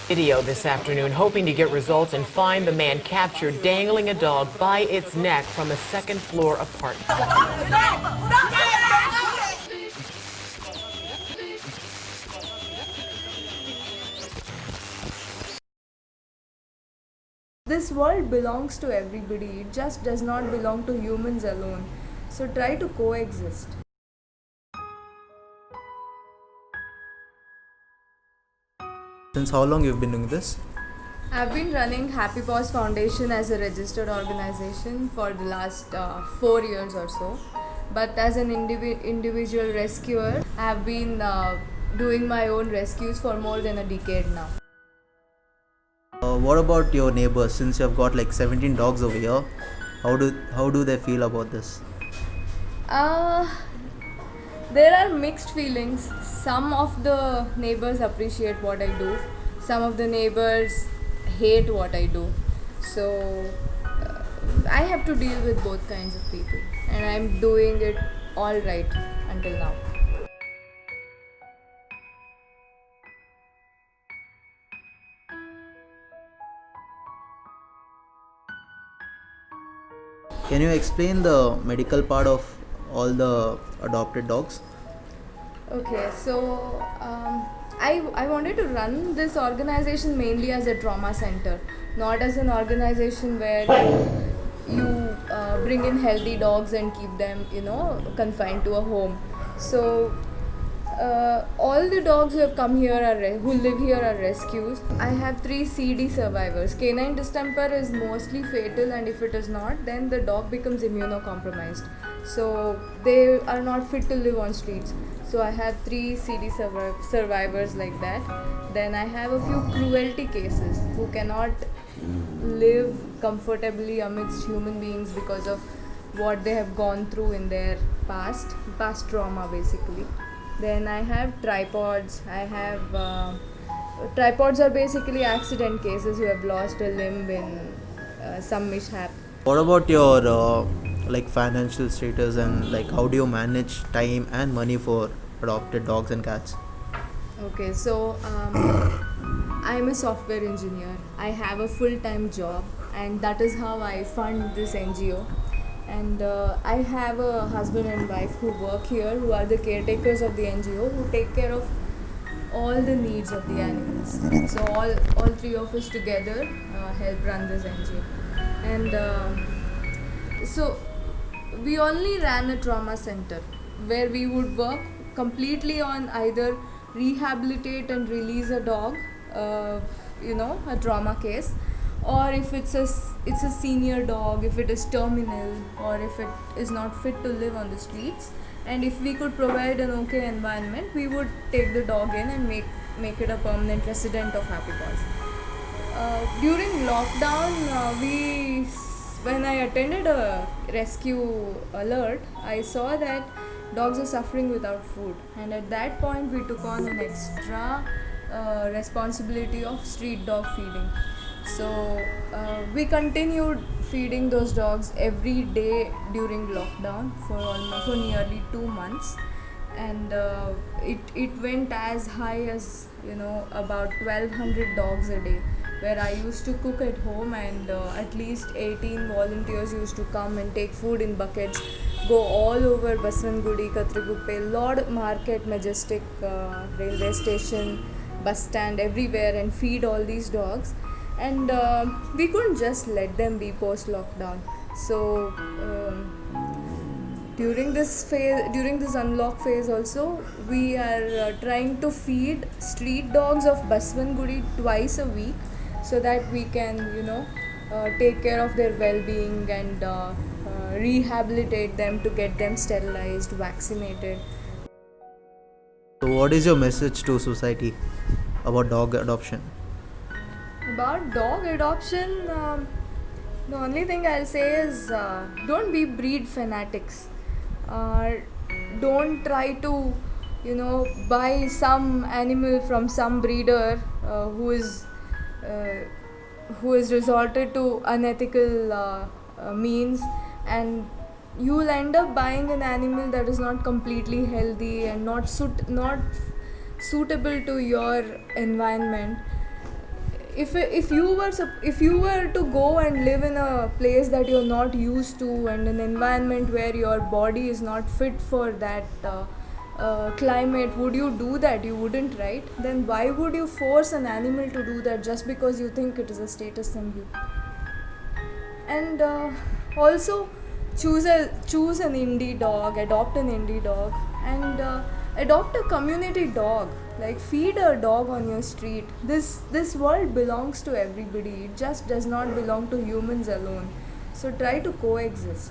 Video this afternoon, hoping to get results and find the man captured dangling a dog by its neck from a second floor apartment. This world belongs to everybody, it just does not belong to humans alone. So try to coexist. Since how long you've been doing this? I've been running Happy Paws Foundation as a registered organization for the last 4 years or so. But as an individual rescuer, I've been doing my own rescues for more than a decade now. What about your neighbors? Since you've got like 17 dogs over here, how do they feel about this? Uh, there are mixed feelings. Some of the neighbors appreciate what I do, some of the neighbors hate what I do. So I have to deal with both kinds of people, and I'm doing it all right until now. Can you explain the medical part of all the adopted dogs? Okay, so I wanted to run this organization mainly as a trauma center, not as an organization where you bring in healthy dogs and keep them, confined to a home. So all the dogs who have come here who live here are rescues. I have 3 CD survivors. Canine distemper is mostly fatal, and if it is not, then the dog becomes immunocompromised. So they are not fit to live on streets. So I have 3 CD survivors like that. Then I have a few cruelty cases who cannot live comfortably amidst human beings because of what they have gone through in their past trauma basically. Then I have tripods. Tripods are basically accident cases who have lost a limb in some mishap. What about your like financial status, and like how do you manage time and money for adopted dogs and cats? Okay, so I'm a software engineer. I have a full-time job, and that is how I fund this NGO. And I have a husband and wife who work here, who are the caretakers of the NGO, who take care of all the needs of the animals. So all 3 of us together help run this NGO. And so we only ran a trauma center where we would work completely on either rehabilitate and release a dog, a trauma case, or if it's a senior dog, if it is terminal, or if it is not fit to live on the streets, and if we could provide an okay environment, we would take the dog in and make it a permanent resident of Happy Paws. During lockdown, when I attended a rescue alert, I saw that dogs are suffering without food, and at that point we took on an extra responsibility of street dog feeding. So we continued feeding those dogs every day during lockdown for nearly 2 months, and it went as high as about 1,200 dogs a day, where I used to cook at home, and at least 18 volunteers used to come and take food in buckets, go all over Baswangudi, Katriguppe, Lord Market, Majestic, railway station, bus stand, everywhere, and feed all these dogs. And we couldn't just let them be post lockdown. So during this unlock phase also, we are trying to feed street dogs of Baswangudi twice a week, so that we can take care of their well-being and rehabilitate them to get them sterilized, vaccinated. So what is your message to society about dog adoption? About dog adoption, the only thing I'll say is don't be breed fanatics. Don't try to, buy some animal from some breeder who is resorted to unethical means, and you will end up buying an animal that is not completely healthy and not suitable to your environment. if you were to go and live in a place that you're not used to, and an environment where your body is not fit for that climate, would you do that? You wouldn't, right? Then why would you force an animal to do that just because you think it is a status symbol? And also choose an indie dog, adopt an indie dog, and adopt a community dog. Like, feed a dog on your street. This world belongs to everybody. It just does not belong to humans alone. So try to coexist.